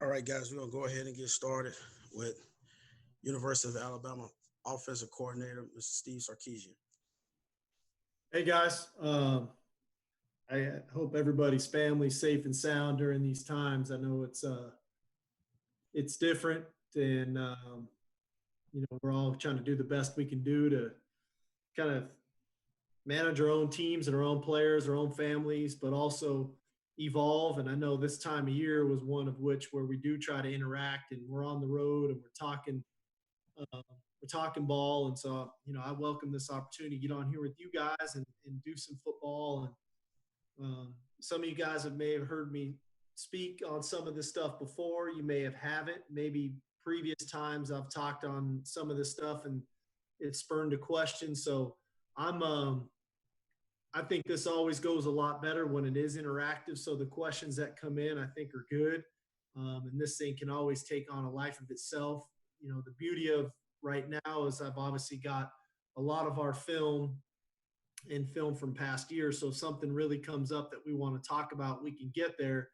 All right, guys, we're gonna go ahead and get started with University of Alabama offensive coordinator, Mr. Steve Sarkisian. Hey guys, I hope everybody's family safe and sound during these times. I know it's different, and we're all trying to do the best we can do to kind of manage our own teams and our own players, our own families, but also evolve. And I know this time of year was one of which where we do try to interact, and we're on the road and we're talking ball. And so, I welcome this opportunity to get on here with you guys and do some football. And some of you guys may have heard me speak on some of this stuff before. You may have haven't. Maybe previous times I've talked on some of this stuff and it spurned a question. So I think this always goes a lot better when it is interactive. So the questions that come in, I think, are good. And this thing can always take on a life of itself. The beauty of right now is I've obviously got a lot of our film from past years. So if something really comes up that we want to talk about, we can get there.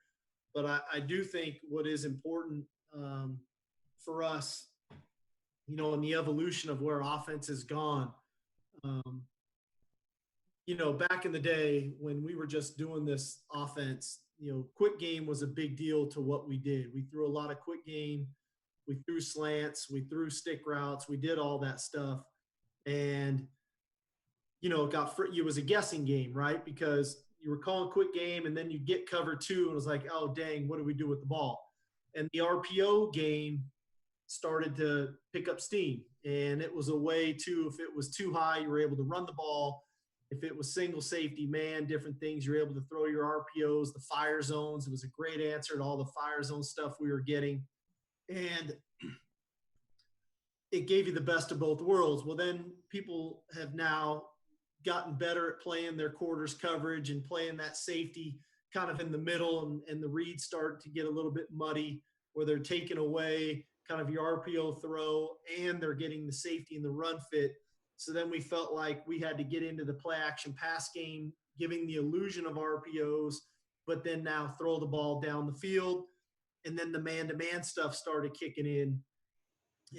But I do think what is important for us, in the evolution of where offense has gone, back in the day when we were just doing this offense, quick game was a big deal to what we did. We threw a lot of quick game. We threw slants. We threw stick routes. We did all that stuff. And, it was a guessing game, right? Because you were calling quick game and then you get cover two and it was like, oh, dang, what do we do with the ball? And the RPO game started to pick up steam. And it was a way to, if it was too high, you were able to run the ball. If it was single safety, man, different things, you're able to throw your RPOs, the fire zones. It was a great answer to all the fire zone stuff we were getting. And it gave you the best of both worlds. Well, then people have now gotten better at playing their quarters coverage and playing that safety kind of in the middle, and the reads start to get a little bit muddy where they're taking away kind of your RPO throw and they're getting the safety and the run fit. So then we felt like we had to get into the play action pass game, giving the illusion of RPOs, but then now throw the ball down the field. And then the man-to-man stuff started kicking in.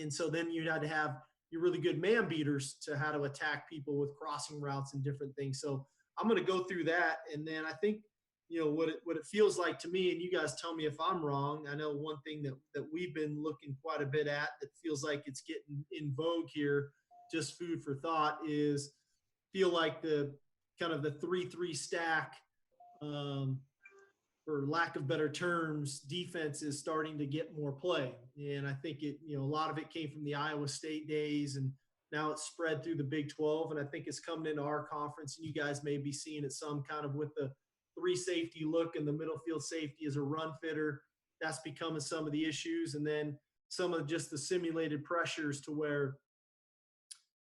And so then you had to have your really good man beaters to how to attack people with crossing routes and different things. So I'm going to go through that. And then I think, what it feels like to me, and you guys tell me if I'm wrong. I know one thing that we've been looking quite a bit at that feels like it's getting in vogue here, just food for thought, is feel like the kind of the 3-3 stack, for lack of better terms, defense is starting to get more play. And I think a lot of it came from the Iowa State days, and now it's spread through the Big 12. And I think it's coming into our conference, and you guys may be seeing it some kind of with the 3 safety look, and the middle field safety as a run fitter. That's becoming some of the issues. And then some of just the simulated pressures to where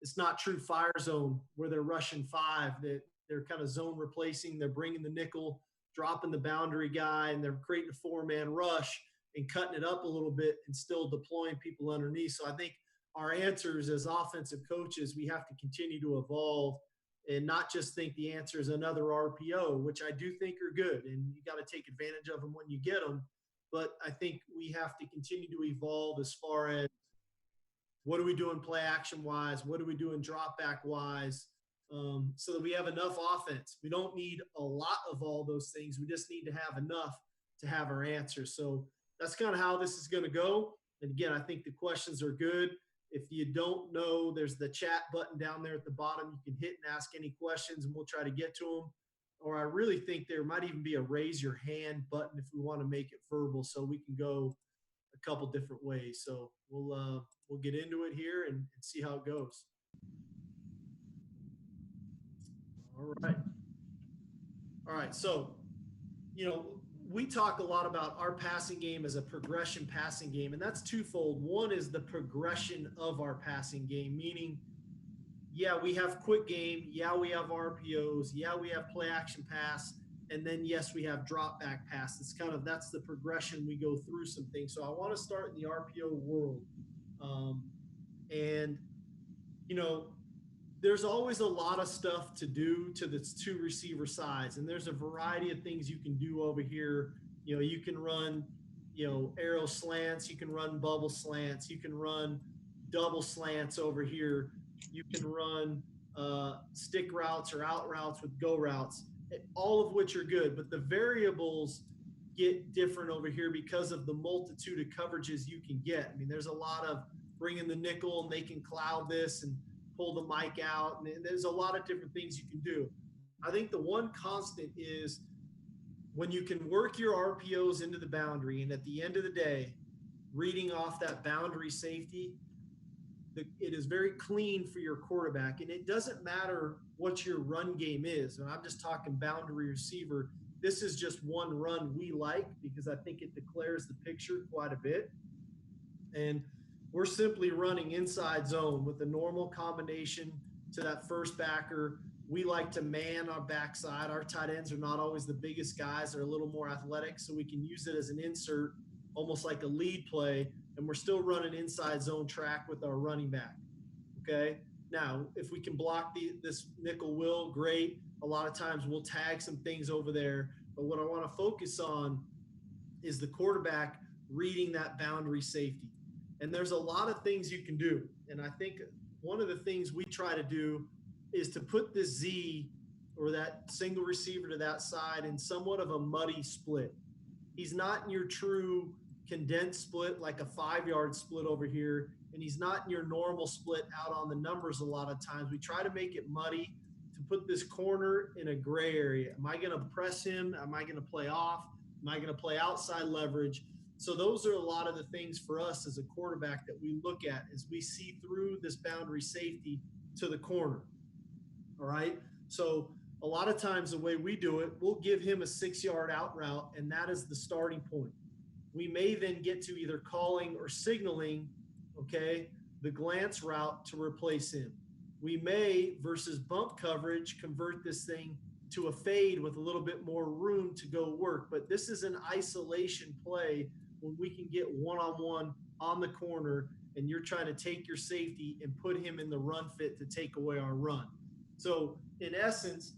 it's not true fire zone where they're rushing 5, that they're kind of zone replacing. They're bringing the nickel, dropping the boundary guy, and they're creating a 4-man rush and cutting it up a little bit and still deploying people underneath. So I think our answers as offensive coaches, we have to continue to evolve and not just think the answer is another RPO, which I do think are good, and you got to take advantage of them when you get them. But I think we have to continue to evolve as far as what are we doing play action wise, what are we doing drop back wise, so that we have enough offense. We don't need a lot of all those things. We just need to have enough to have our answers. So that's kind of how this is going to go. And again, I think the questions are good. If you don't know, there's the chat button down there at the bottom. You can hit and ask any questions, and we'll try to get to them. Or I really think there might even be a raise your hand button if we want to make it verbal, so we can go a couple different ways. So we'll get into it here and see how it goes. All right. So, we talk a lot about our passing game as a progression passing game, and that's twofold. One is the progression of our passing game, meaning, yeah, we have quick game. Yeah, we have RPOs. Yeah, we have play action pass. And then, yes, we have drop back pass. That's the progression we go through some things. So I want to start in the RPO world. There's always a lot of stuff to do to the 2 receiver sides. And there's a variety of things you can do over here. You can run, arrow slants. You can run bubble slants. You can run double slants over here. You can run stick routes or out routes with go routes, all of which are good. But the variables get different over here because of the multitude of coverages you can get. I mean, there's a lot of bringing the nickel and they can cloud this and pull the mic out. And there's a lot of different things you can do. I think the one constant is when you can work your RPOs into the boundary, and at the end of the day, reading off that boundary safety, it is very clean for your quarterback. And it doesn't matter what your run game is. And I'm just talking boundary receiver. This is just one run we like because I think it declares the picture quite a bit. And we're simply running inside zone with a normal combination to that first backer. We like to man our backside. Our tight ends are not always the biggest guys. They're a little more athletic, so we can use it as an insert, almost like a lead play, and we're still running inside zone track with our running back. Okay? Now, if we can block this nickel will, great. A lot of times we'll tag some things over there, but what I want to focus on is the quarterback reading that boundary safety. And there's a lot of things you can do. And I think one of the things we try to do is to put the Z or that single receiver to that side in somewhat of a muddy split. He's not in your true condensed split like a 5-yard split over here, and he's not in your normal split out on the numbers a lot of times. We try to make it muddy to put this corner in a gray area. Am I going to press him? Am I going to play off? Am I going to play outside leverage? So those are a lot of the things for us as a quarterback that we look at as we see through this boundary safety to the corner. All right. So a lot of times the way we do it, we'll give him a 6-yard out route, and that is the starting point. We may then get to either calling or signaling, okay, the glance route to replace him. We may, versus bump coverage, convert this thing to a fade with a little bit more room to go work. But this is an isolation play when we can get one-on-one on the corner and you're trying to take your safety and put him in the run fit to take away our run. So in essence,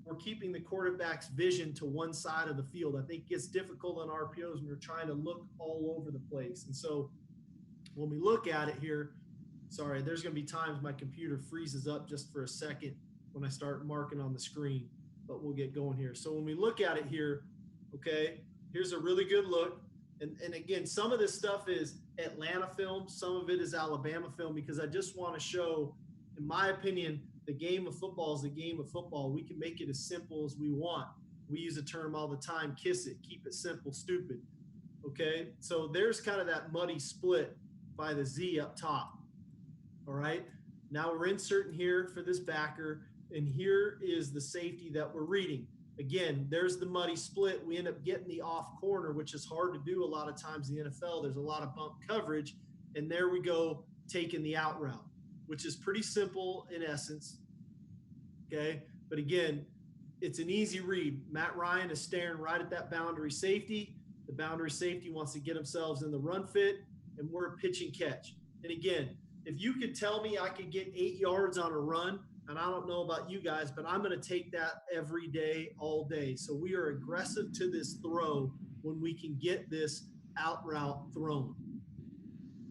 we're keeping the quarterback's vision to one side of the field. I think it gets difficult on RPOs when we're trying to look all over the place. And so when we look at it here, sorry, there's going to be times my computer freezes up just for a second when I start marking on the screen, but we'll get going here. So when we look at it here, okay, here's a really good look. And again, some of this stuff is Atlanta film. Some of it is Alabama film, because I just want to show, in my opinion, the game of football is the game of football. We can make it as simple as we want. We use a term all the time, kiss it, keep it simple, stupid. Okay, so there's kind of that muddy split by the Z up top. All right, now we're inserting here for this backer, and here is the safety that we're reading. Again, there's the muddy split. We end up getting the off corner, which is hard to do a lot of times in the NFL. There's a lot of bump coverage, and there we go, taking the out route, which is pretty simple in essence, okay? But again, it's an easy read. Matt Ryan is staring right at that boundary safety. The boundary safety wants to get themselves in the run fit, and we're pitch and catch. And again, if you could tell me I could get 8 yards on a run, and I don't know about you guys, but I'm going to take that every day, all day. So we are aggressive to this throw when we can get this out route thrown.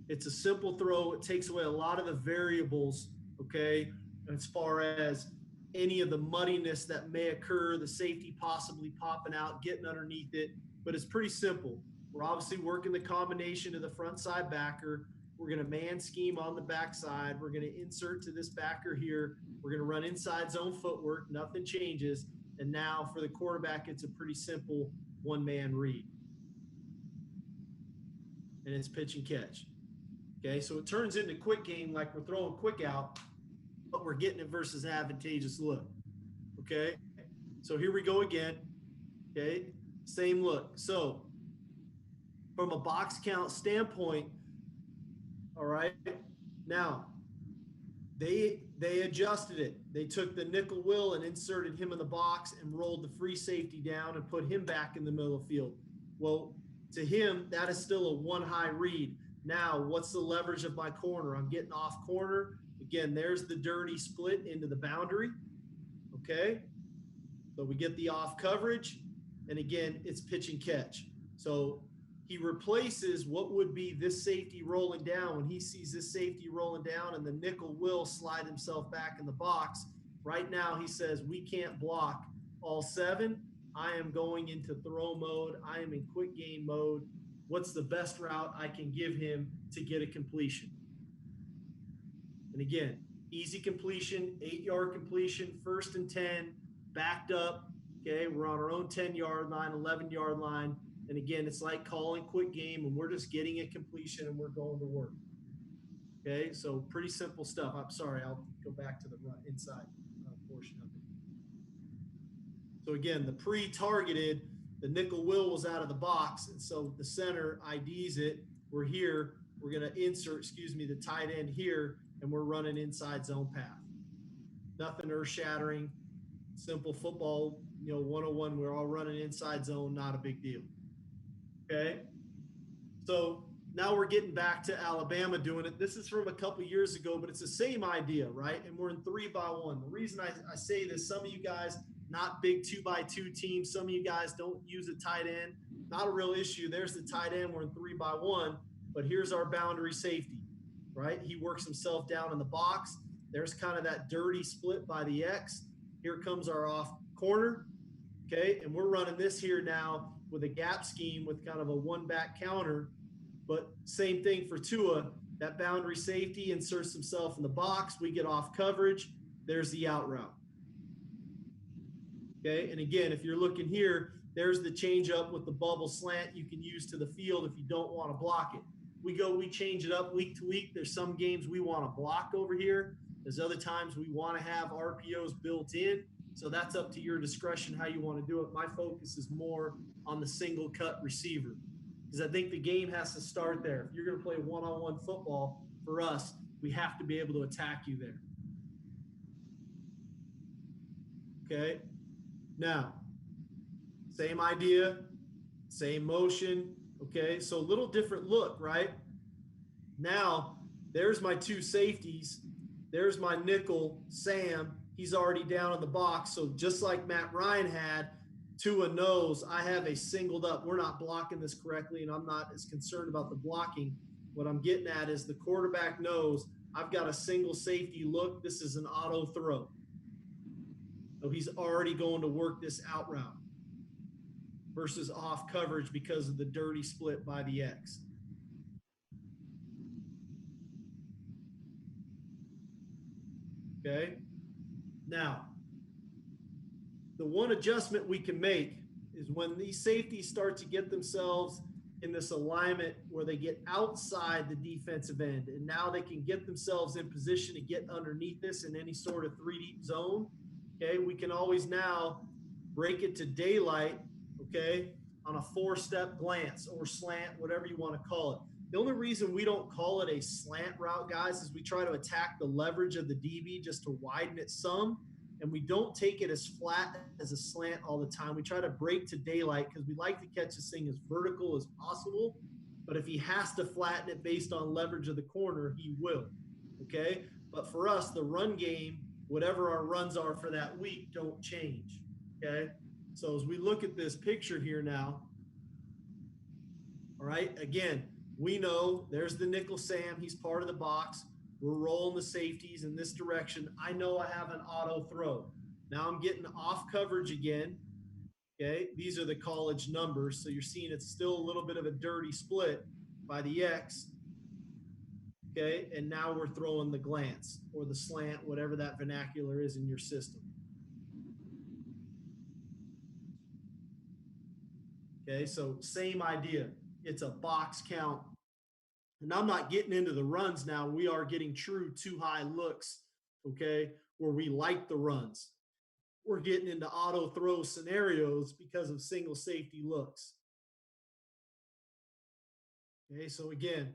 It's a simple throw. It takes away a lot of the variables, okay, as far as any of the muddiness that may occur, the safety possibly popping out, getting underneath it. But it's pretty simple. We're obviously working the combination of the front side backer. We're going to man scheme on the backside. We're going to insert to this backer here. We're going to run inside zone footwork. Nothing changes. And now for the quarterback, it's a pretty simple one-man read. And it's pitch and catch. Okay, so it turns into quick game like we're throwing quick out, but we're getting it versus advantageous look. Okay, so here we go again. Okay, same look. So from a box count standpoint, all right, now they adjusted it. They took the nickel will and inserted him in the box and rolled the free safety down and put him back in the middle of the field. Well, to him, that is still a one high read. Now, what's the leverage of my corner? I'm getting off corner. Again, there's the dirty split into the boundary. Okay, so we get the off coverage, and again, it's pitch and catch. So he replaces what would be this safety rolling down. When he sees this safety rolling down and the nickel will slide himself back in the box, right now he says, we can't block all 7. I am going into throw mode. I am in quick game mode. What's the best route I can give him to get a completion? And again, easy completion, 8-yard completion, 1st and 10, backed up. Okay, we're on our own 10-yard line, 11-yard line. And again, it's like calling quick game, and we're just getting a completion and we're going to work. Okay, so pretty simple stuff. I'm sorry, I'll go back to the inside portion of it. So again, the pre-targeted, the nickel will was out of the box, and so the center IDs it. We're here. We're going to insert, the tight end here, and we're running inside zone path. Nothing earth-shattering, simple football, 101. We're all running inside zone, not a big deal. Okay, so now we're getting back to Alabama doing it. This is from a couple years ago, but it's the same idea, right? And we're in 3-by-1. The reason I say this, some of you guys, not big 2-by-2 teams. Some of you guys don't use a tight end. Not a real issue. There's the tight end. We're in 3-by-1, but here's our boundary safety, right? He works himself down in the box. There's kind of that dirty split by the X. Here comes our off corner, okay? And we're running this here now with a gap scheme with kind of a one-back counter, but same thing for Tua. That boundary safety inserts himself in the box. We get off coverage. There's the out route. Okay, and again, if you're looking here, there's the change up with the bubble slant you can use to the field if you don't want to block it. We change it up week to week. There's some games we want to block over here. There's other times we want to have RPOs built in. So that's up to your discretion how you want to do it. My focus is more on the single cut receiver because I think the game has to start there. If you're going to play one-on-one football for us, we have to be able to attack you there. Okay. Now, same idea, same motion, okay? So a little different look, right? Now, there's my 2 safeties. There's my nickel, Sam. He's already down in the box. So just like Matt Ryan had, Tua knows I have a singled up. We're not blocking this correctly, and I'm not as concerned about the blocking. What I'm getting at is the quarterback knows I've got a single safety look. This is an auto throw. So he's already going to work this out route versus off coverage because of the dirty split by the X. Okay. Now, the one adjustment we can make is when these safeties start to get themselves in this alignment where they get outside the defensive end, and now they can get themselves in position to get underneath this in any sort of 3-deep zone. Okay, we can always now break it to daylight, okay, on a 4-step glance or slant, whatever you want to call it. The only reason we don't call it a slant route, guys, is we try to attack the leverage of the DB just to widen it some, and we don't take it as flat as a slant all the time. We try to break to daylight because we like to catch this thing as vertical as possible, but if he has to flatten it based on leverage of the corner, he will, okay? But for us, the run game, whatever our runs are for that week, don't change, okay? So as we look at this picture here now, all right, again, we know there's the nickel Sam. He's part of the box. We're rolling the safeties in this direction. I know I have an auto throw. Now I'm getting off coverage again, okay? These are the college numbers, so you're seeing it's still a little bit of a dirty split by the X. Okay, and now we're throwing the glance or the slant, whatever that vernacular is in your system. Okay, so same idea. It's a box count. And I'm not getting into the runs now. We are getting true 2-high looks, okay, where we like the runs. We're getting into auto throw scenarios because of single safety looks. Okay, so again,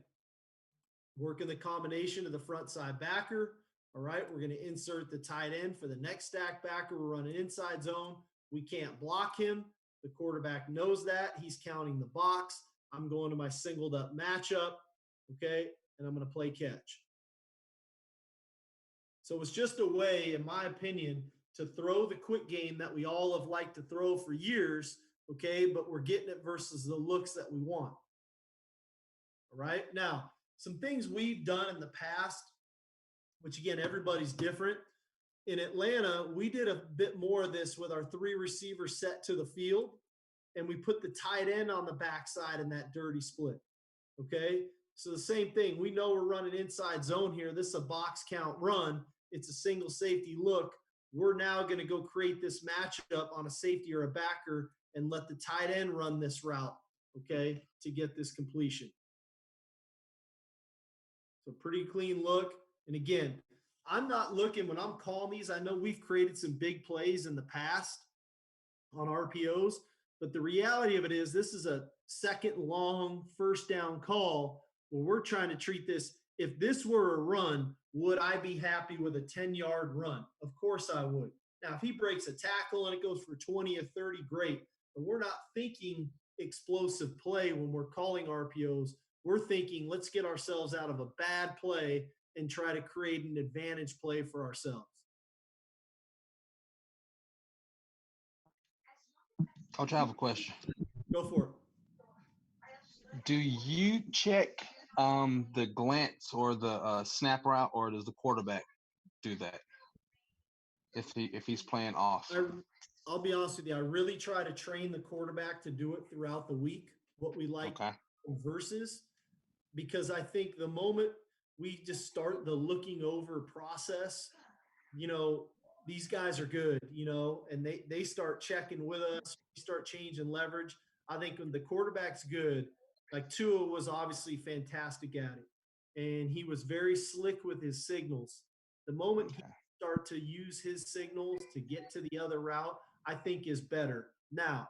working the combination of the front side backer. All right, we're going to insert the tight end for the next stack backer. We're running inside zone. We can't block him. The quarterback knows that. He's counting the box. I'm going to my singled up matchup, okay, and I'm going to play catch. So it's just a way, in my opinion, to throw the quick game that we all have liked to throw for years, okay, but we're getting it versus the looks that we want. All right. Now, some things we've done in the past, which again, everybody's different. In Atlanta, we did a bit more of this with our three receivers set to the field, and we put the tight end on the backside in that dirty split. Okay. So the same thing. We know we're running inside zone here. This is a box count run. It's a single safety look. We're now going to go create this matchup on a safety or a backer and let the tight end run this route, okay, to get this completion. So pretty clean look. And again, I'm not looking when I'm calling these. I know we've created some big plays in the past on RPOs, but the reality of it is this is a second long first down call where we're trying to treat this. If this were a run, would I be happy with a 10-yard run? Of course I would. Now, if he breaks a tackle and it goes for 20 or 30, great. But we're not thinking explosive play when we're calling RPOs. We're thinking, let's get ourselves out of a bad play and try to create an advantage play for ourselves. Coach, I have a question. Go for it. Do you check the glance or the snap route, or does the quarterback do that if he's playing off? I'll be honest with you. I really try to train the quarterback to do it throughout the week, what we like versus, because I think the moment we just start the looking over process, these guys are good, and they start checking with us, we start changing leverage. I think when the quarterback's good, like Tua was obviously fantastic at it, and he was very slick with his signals. The moment he start to use his signals to get to the other route, I think is better. Now,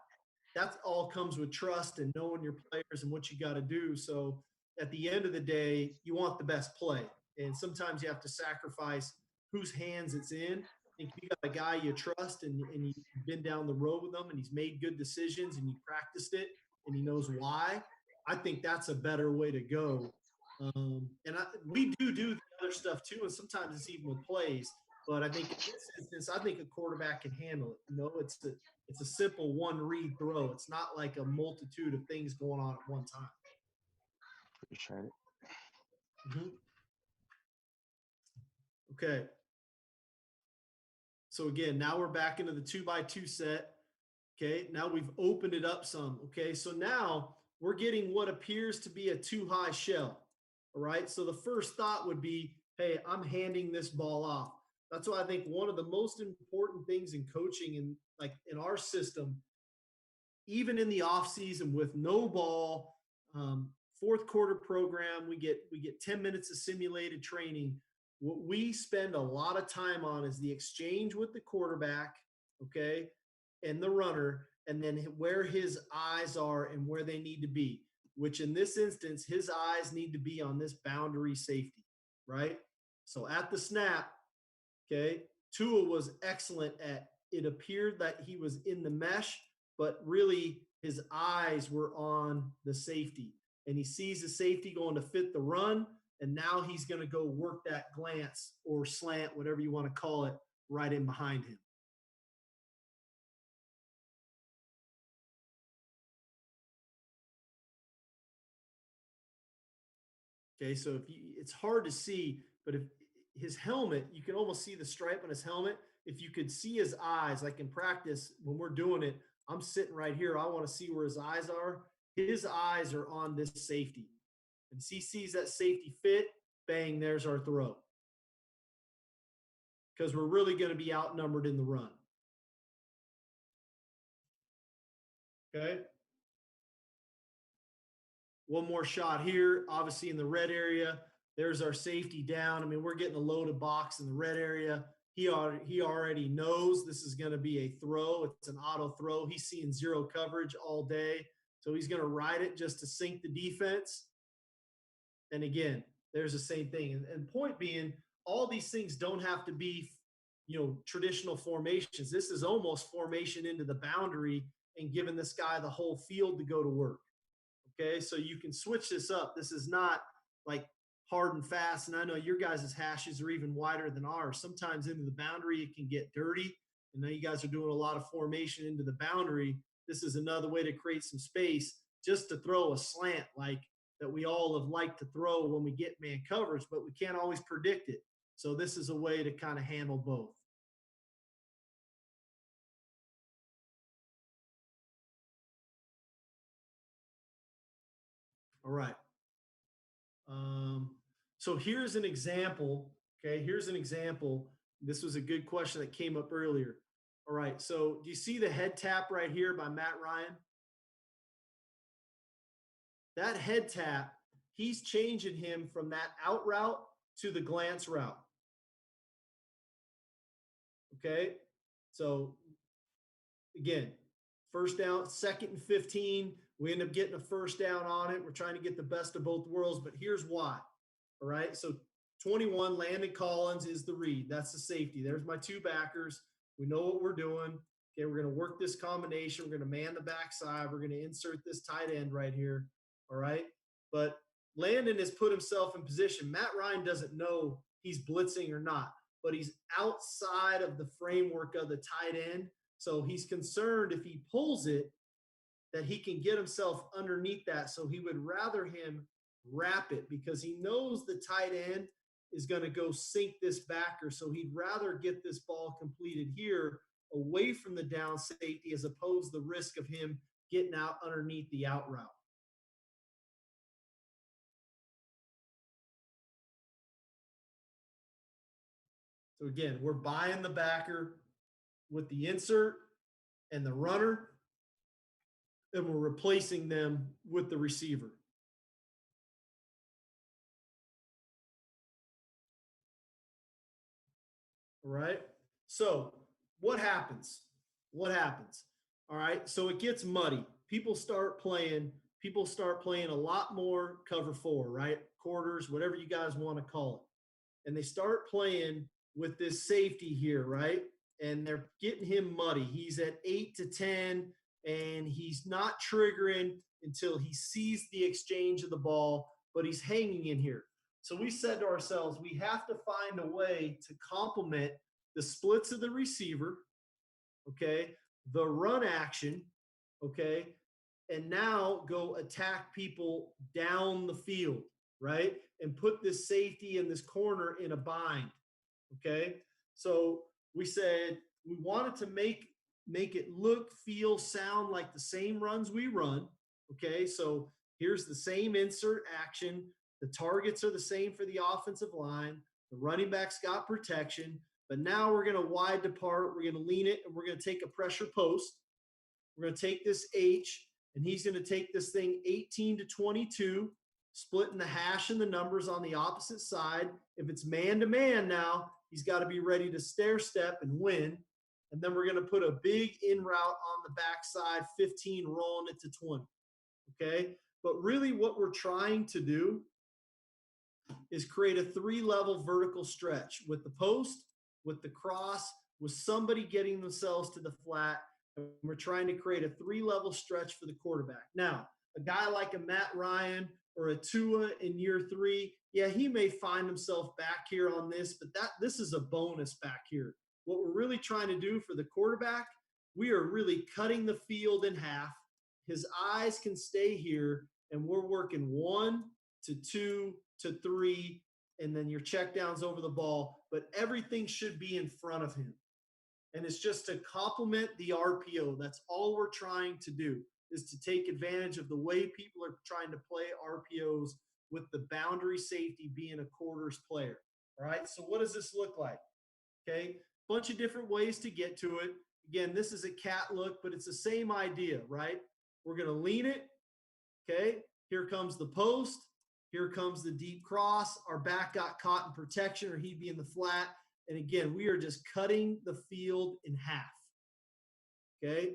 that all comes with trust and knowing your players and what you got to do. So at the end of the day, you want the best play. And sometimes you have to sacrifice whose hands it's in. I think if you got a guy you trust and you've been down the road with him and he's made good decisions and you practiced it and he knows why, I think that's a better way to go. We do the other stuff too, and sometimes it's even with plays. But I think in this instance, I think a quarterback can handle it. It's a simple one read throw. It's not like a multitude of things going on at one time. Appreciate it. Mm-hmm. Okay. So again, now we're back into the 2x2 set. Okay. Now we've opened it up some. Okay. So now we're getting what appears to be a too high shell. All right. So the first thought would be, hey, I'm handing this ball off. That's why I think one of the most important things in coaching and like in our system, even in the off season with no ball, fourth quarter program, we get 10 minutes of simulated training. What we spend a lot of time on is the exchange with the quarterback, okay, and the runner, and then where his eyes are and where they need to be, which in this instance, his eyes need to be on this boundary safety, right? So at the snap, okay, Tua was excellent at it. Appeared that he was in the mesh, but really his eyes were on the safety. And he sees the safety going to fit the run, and now he's going to go work that glance or slant, whatever you want to call it, right in behind him. Okay, so it's hard to see, but if his helmet, you can almost see the stripe on his helmet. If you could see his eyes, like in practice, when we're doing it, I'm sitting right here. I want to see where his eyes are. His eyes are on this safety. And he sees that safety fit, bang, there's our throw. Because we're really going to be outnumbered in the run. Okay. One more shot here, obviously in the red area. There's our safety down. I mean, we're getting a loaded box in the red area. He already knows this is going to be a throw. It's an auto throw. He's seeing zero coverage all day. So he's going to ride it just to sink the defense. And again, there's the same thing. And point being, all these things don't have to be, traditional formations. This is almost formation into the boundary and giving this guy the whole field to go to work. Okay, so you can switch this up. This is not like hard and fast. And I know your guys' hashes are even wider than ours. Sometimes into the boundary, it can get dirty. And now you guys are doing a lot of formation into the boundary. This is another way to create some space just to throw a slant. Like that we all have liked to throw when we get man coverage, but we can't always predict it. So this is a way to kind of handle both. All right. So here's an example. Okay, here's an example. This was a good question that came up earlier. All right, so do you see the head tap right here by Matt Ryan? That head tap, he's changing him from that out route to the glance route. Okay, so again, first down, 2nd and 15. We end up getting a first down on it. We're trying to get the best of both worlds, but here's why. All right, so 21, Landon Collins is the read. That's the safety. There's my two backers. We know what we're doing. Okay, we're going to work this combination. We're going to man the backside. We're going to insert this tight end right here. All right, but Landon has put himself in position. Matt Ryan doesn't know he's blitzing or not, but he's outside of the framework of the tight end. So he's concerned if he pulls it that he can get himself underneath that. So he would rather him wrap it because he knows the tight end is going to go sink this backer. So he'd rather get this ball completed here away from the down safety as opposed to the risk of him getting out underneath the out route. So again, we're buying the backer with the insert and the runner, and we're replacing them with the receiver. All right. So what happens? What happens? All right. So it gets muddy. People start playing a lot more cover 4, right? Quarters, whatever you guys want to call it. And they start playing with this safety here, right? And they're getting him muddy. He's at 8 to 10, and he's not triggering until he sees the exchange of the ball, but he's hanging in here. So we said to ourselves, we have to find a way to complement the splits of the receiver, okay, the run action, okay, and now go attack people down the field, right? And put this safety in this corner in a bind, okay? So we said we wanted to make it look, feel, sound like the same runs we run, okay? So here's the same insert action. The targets are the same for the offensive line. The running back's got protection, but now we're going to wide depart. We're going to lean it, and we're going to take a pressure post. We're going to take this H, and he's going to take this thing 18 to 22, splitting the hash and the numbers on the opposite side. If it's man-to-man now, he's got to be ready to stair step and win. And then we're going to put a big in route on the backside, 15, rolling it to 20. Okay? But really what we're trying to do is create a 3-level vertical stretch with the post, with the cross, with somebody getting themselves to the flat. And we're trying to create a 3-level stretch for the quarterback. Now, a guy like a Matt Ryan or a Tua in year 3, yeah, he may find himself back here on this, but this is a bonus back here. What we're really trying to do for the quarterback, we are really cutting the field in half. His eyes can stay here, and we're working 1 to 2 to 3, and then your check downs over the ball, but everything should be in front of him. And it's just to complement the RPO. That's all we're trying to do, is to take advantage of the way people are trying to play RPOs with the boundary safety being a quarters player. All right, so what does this look like? Okay, bunch of different ways to get to it. Again, this is a cat look, but it's the same idea, right? We're going to lean it. Okay, here comes the post. Here comes the deep cross. Our back got caught in protection, or he'd be in the flat. And again, we are just cutting the field in half. Okay,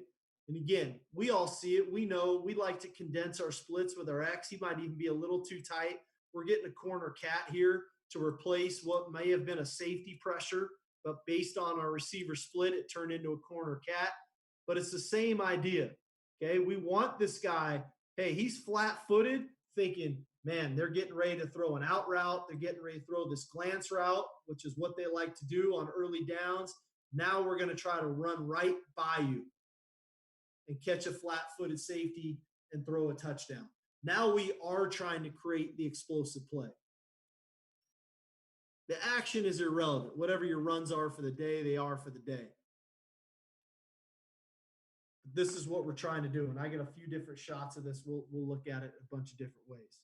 and again, we all see it. We know we like to condense our splits with our X. He might even be a little too tight. We're getting a corner cat here to replace what may have been a safety pressure, but based on our receiver split, it turned into a corner cat. But it's the same idea. Okay, we want this guy, hey, he's flat-footed, thinking, man, they're getting ready to throw an out route. They're getting ready to throw this glance route, which is what they like to do on early downs. Now we're going to try to run right by you and catch a flat-footed safety and throw a touchdown. Now we are trying to create the explosive play. The action is irrelevant. Whatever your runs are for the day, they are for the day. This is what we're trying to do. And I get a few different shots of this. We'll look at it a bunch of different ways.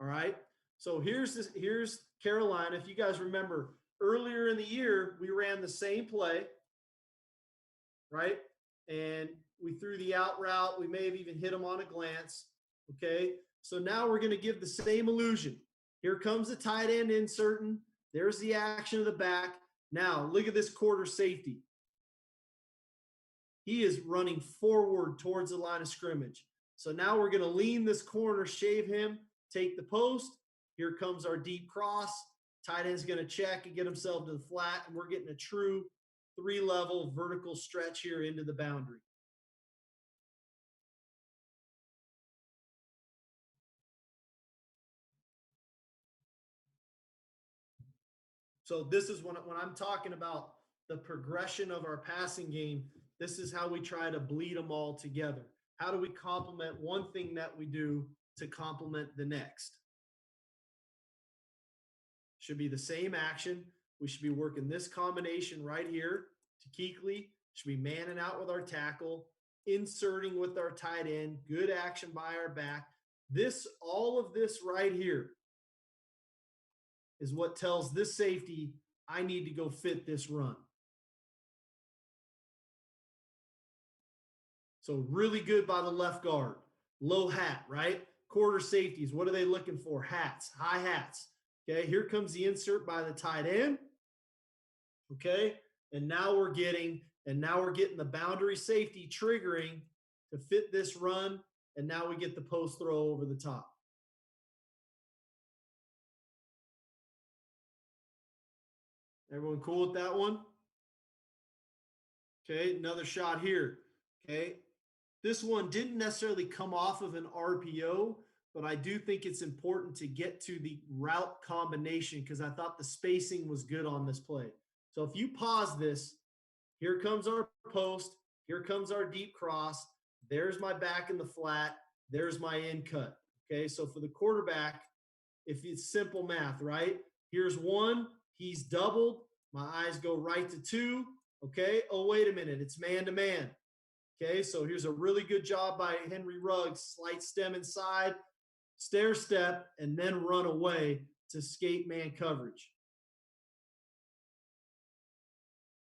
All right. So here's Carolina. If you guys remember, earlier in the year, we ran the same play, right? And we threw the out route. We may have even hit them on a glance. Okay. So now we're going to give the same illusion. Here comes the tight end inserting. There's the action of the back. Now, look at this quarter safety. He is running forward towards the line of scrimmage. So now we're going to lean this corner, shave him, take the post. Here comes our deep cross. Tight end's going to check and get himself to the flat, and we're getting a true 3-level vertical stretch here into the boundary. So this is when I'm talking about the progression of our passing game, this is how we try to bleed them all together. How do we complement one thing that we do to complement the next? Should be the same action. We should be working this combination right here to Kuechly. Should be manning out with our tackle, inserting with our tight end, good action by our back. All of this right here is what tells this safety, I need to go fit this run. So really good by the left guard. Low hat, right? Quarter safeties, what are they looking for? Hats, high hats. Okay, here comes the insert by the tight end. Okay, and now we're getting the boundary safety triggering to fit this run, and now we get the post throw over the top. Everyone cool with that one? Okay, another shot here. Okay, this one didn't necessarily come off of an RPO, but I do think it's important to get to the route combination because I thought the spacing was good on this play. So if you pause this, here comes our post, here comes our deep cross, there's my back in the flat, there's my in cut. Okay, so for the quarterback, if it's simple math, right? Here's one, he's doubled, my eyes go right to two. Okay, oh, wait a minute, it's man to man. Okay, so here's a really good job by Henry Ruggs, slight stem inside, stair step, and then run away to escape man coverage.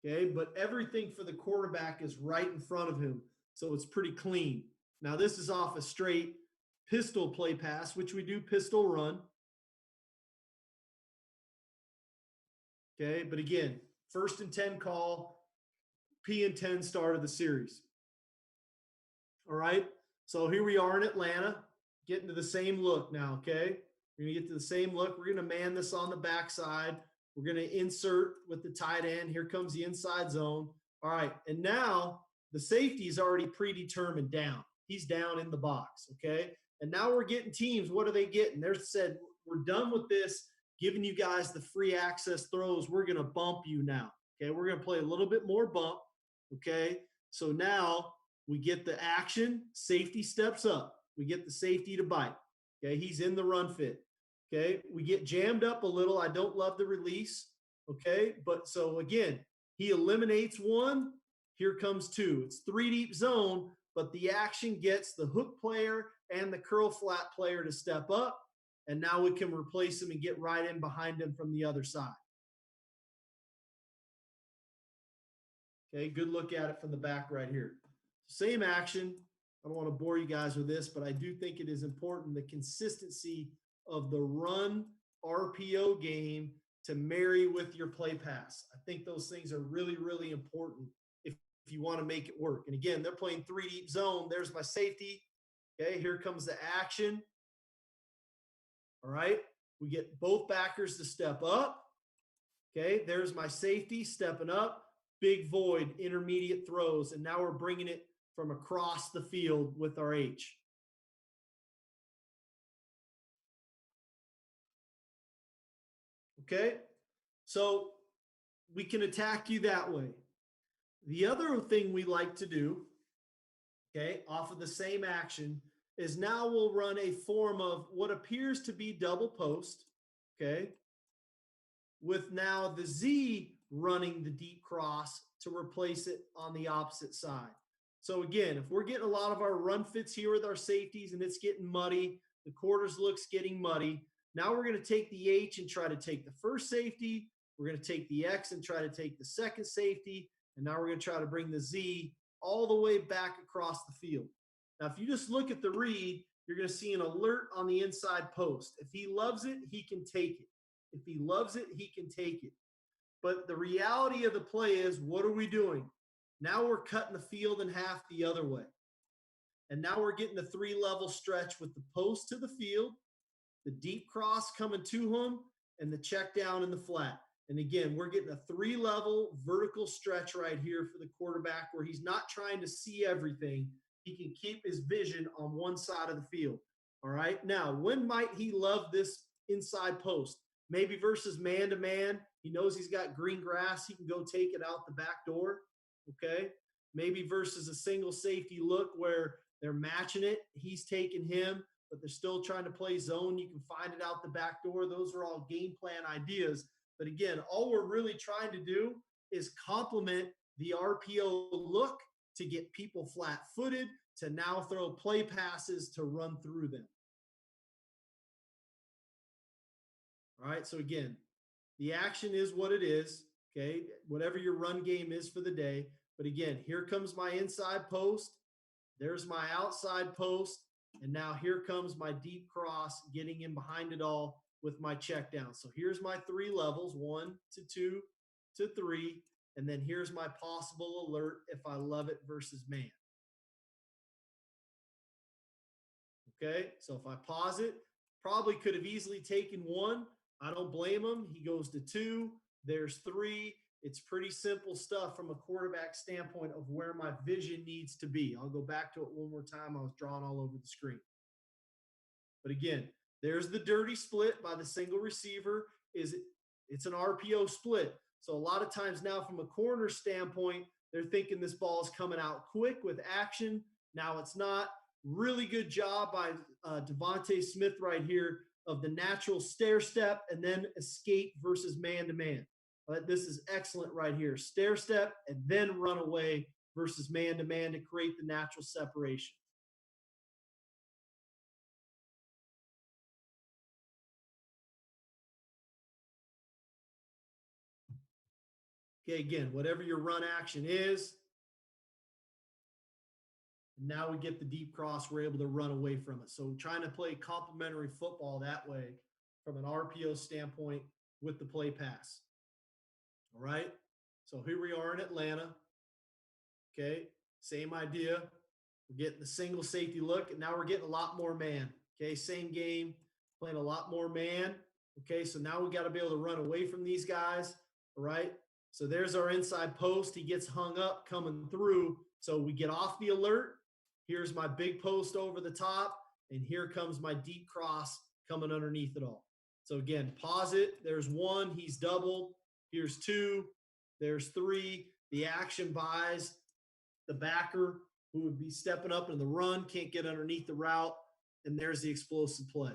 Okay, but everything for the quarterback is right in front of him, so it's pretty clean. Now this is off a straight pistol play pass, which we do pistol run. Okay, but again, 1st and 10 call, P and 10 start of the series. All right, so here we are in Atlanta, getting to the same look now, okay? We're going to get to the same look. We're going to man this on the backside. We're going to insert with the tight end. Here comes the inside zone. All right, and now the safety is already predetermined down. He's down in the box, okay? And now we're getting teams. What are they getting? They're said, we're done with this, giving you guys the free access throws. We're going to bump you now, okay? We're going to play a little bit more bump, okay? So now we get the action. Safety steps up. We get the safety to bite, okay? He's in the run fit. Okay, we get jammed up a little. I don't love the release. Okay, but so again, he eliminates one. Here comes two. It's 3 deep zone, but the action gets the hook player and the curl flat player to step up. And now we can replace him and get right in behind him from the other side. Okay, good look at it from the back right here. Same action. I don't want to bore you guys with this, but I do think it is important, the consistency of the run RPO game to marry with your play pass. I think those things are really, really important if you want to make it work. And again, they're playing 3 deep zone. There's my safety. Okay, here comes the action. All right, we get both backers to step up. Okay, there's my safety stepping up. Big void, intermediate throws. And now we're bringing it from across the field with our H. Okay, so we can attack you that way. The other thing we like to do okay, off of the same action, is now we'll run a form of what appears to be double post, okay, with now the Z running the deep cross to replace it on the opposite side. So again, if we're getting a lot of our run fits here with our safeties and it's getting muddy, the quarters looks getting muddy, now we're going to take the H and try to take the first safety. We're going to take the X and try to take the second safety. And now we're going to try to bring the Z all the way back across the field. Now, if you just look at the read, you're going to see an alert on the inside post. If he loves it, he can take it. If he loves it, he can take it. But the reality of the play is, what are we doing? Now we're cutting the field in half the other way. And now we're getting the 3-level stretch with the post to the field, the deep cross coming to him, and the check down in the flat. And again, we're getting a 3-level vertical stretch right here for the quarterback where he's not trying to see everything. He can keep his vision on one side of the field. All right. Now, when might he love this inside post? Maybe versus man-to-man. He knows he's got green grass. He can go take it out the back door. Okay. Maybe versus a single safety look where they're matching it. He's taking him, but they're still trying to play zone. You can find it out the back door. Those are all game plan ideas. But again, all we're really trying to do is complement the RPO look to get people flat-footed, to now throw play passes to run through them. All right, so again, the action is what it is, okay? Whatever your run game is for the day. But again, here comes my inside post. There's my outside post. And now here comes my deep cross, getting in behind it all with my check down. So here's my 3 levels, 1 to 2 to 3. And then here's my possible alert if I love it versus man. Okay, so if I pause it, probably could have easily taken 1. I don't blame him. He goes to 2. There's 3. It's pretty simple stuff from a quarterback standpoint of where my vision needs to be. I'll go back to it one more time. I was drawing all over the screen. But again, there's the dirty split by the single receiver. It's an RPO split. So a lot of times now from a corner standpoint, they're thinking this ball is coming out quick with action. Now it's not. Really good job by Devontae Smith right here of the natural stair step and then escape versus man-to-man. This is excellent right here. Stair step and then run away versus man-to-man to create the natural separation. Okay, again, whatever your run action is, now we get the deep cross. We're able to run away from it. So trying to play complementary football that way from an RPO standpoint with the play pass. All right. So here we are in Atlanta. Okay. Same idea. We're getting the single safety look, and now we're getting a lot more man. Okay. Same game, playing a lot more man. Okay. So now we got to be able to run away from these guys. All right. So there's our inside post. He gets hung up coming through. So we get off the alert. Here's my big post over the top, and here comes my deep cross coming underneath it all. So again, pause it. There's 1. He's doubled. Here's 2. There's 3. The action buys the backer who would be stepping up in the run, can't get underneath the route, and there's the explosive play.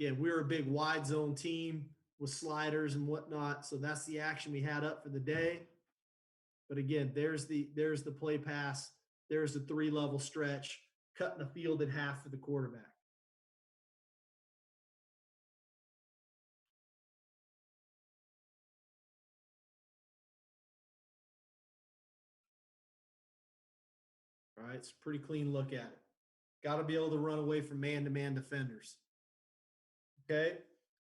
Again, we're a big wide zone team with sliders and whatnot. So that's the action we had up for the day. But again, there's the play pass. There's the 3-level stretch, cutting the field in half for the quarterback. All right, it's a pretty clean look at it. Got to be able to run away from man-to-man defenders. Okay,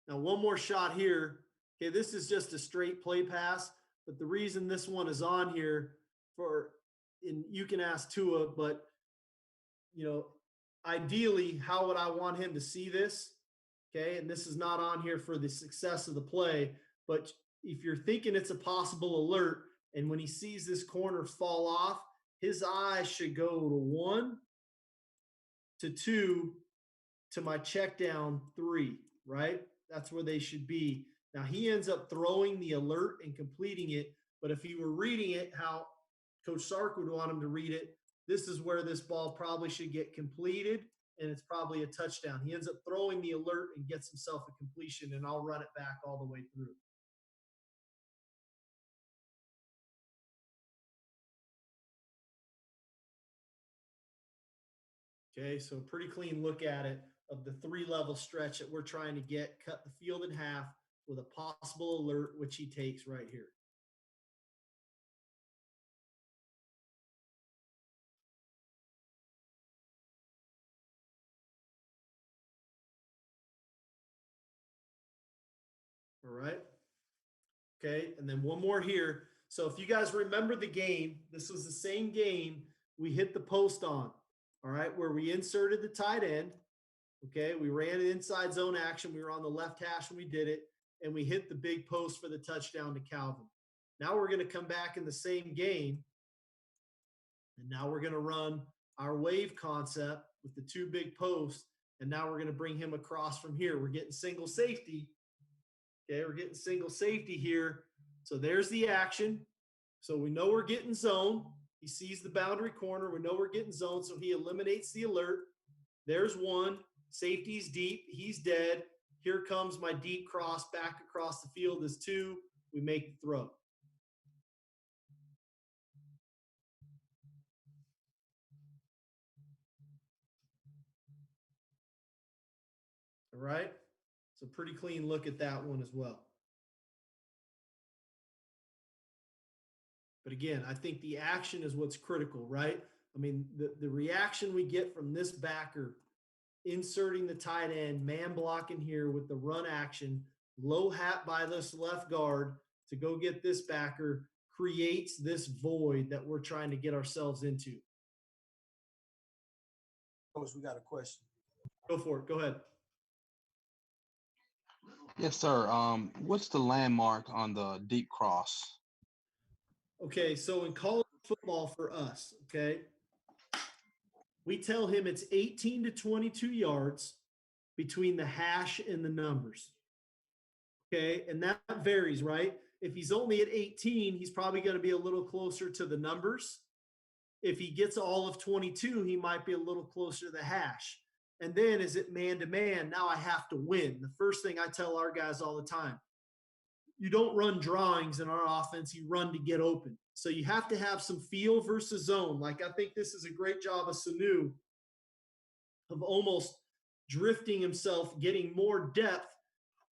now one more shot here. Okay, this is just a straight play pass, but the reason this one is on here and you can ask Tua, but ideally, how would I want him to see this? Okay, and this is not on here for the success of the play, but if you're thinking it's a possible alert, and when he sees this corner fall off, his eyes should go to 1, to 2, to my check down 3, right? That's where they should be. Now he ends up throwing the alert and completing it. But if he were reading it, how Coach Sark would want him to read it, this is where this ball probably should get completed, and it's probably a touchdown. He ends up throwing the alert and gets himself a completion, and I'll run it back all the way through. Okay, so pretty clean look at it of the 3-level stretch that we're trying to get, cut the field in half with a possible alert, which he takes right here. All right. Okay, and then one more here. So if you guys remember the game, this was the same game we hit the post on, all right, where we inserted the tight end. Okay, we ran an inside zone action. We were on the left hash when we did it, and we hit the big post for the touchdown to Calvin. Now we're going to come back in the same game, and now we're going to run our wave concept with the 2 big posts, and now we're going to bring him across from here. We're getting single safety. Okay, we're getting single safety here. So there's the action. So we know we're getting zone. He sees the boundary corner. We know we're getting zone, so he eliminates the alert. There's 1. Safety's deep. He's dead. Here comes my deep cross back across the field is 2. We make the throw. All right. So pretty clean look at that one as well. But again, I think the action is what's critical, right? I mean, the reaction we get from this backer inserting the tight end, man blocking here with the run action, low hat by this left guard to go get this backer creates this void that we're trying to get ourselves into. Coach, we got a question. Go for it. Go ahead. Yes, sir. What's the landmark on the deep cross? Okay, so in college football for us, okay, we tell him it's 18 to 22 yards between the hash and the numbers. Okay, and that varies, right? If he's only at 18, he's probably going to be a little closer to the numbers. If he gets all of 22, he might be a little closer to the hash. And then is it man to man? Now I have to win. The first thing I tell our guys all the time, you don't run drawings in our offense, you run to get open. So you have to have some feel versus zone. Like I think this is a great job of Sanu of almost drifting himself, getting more depth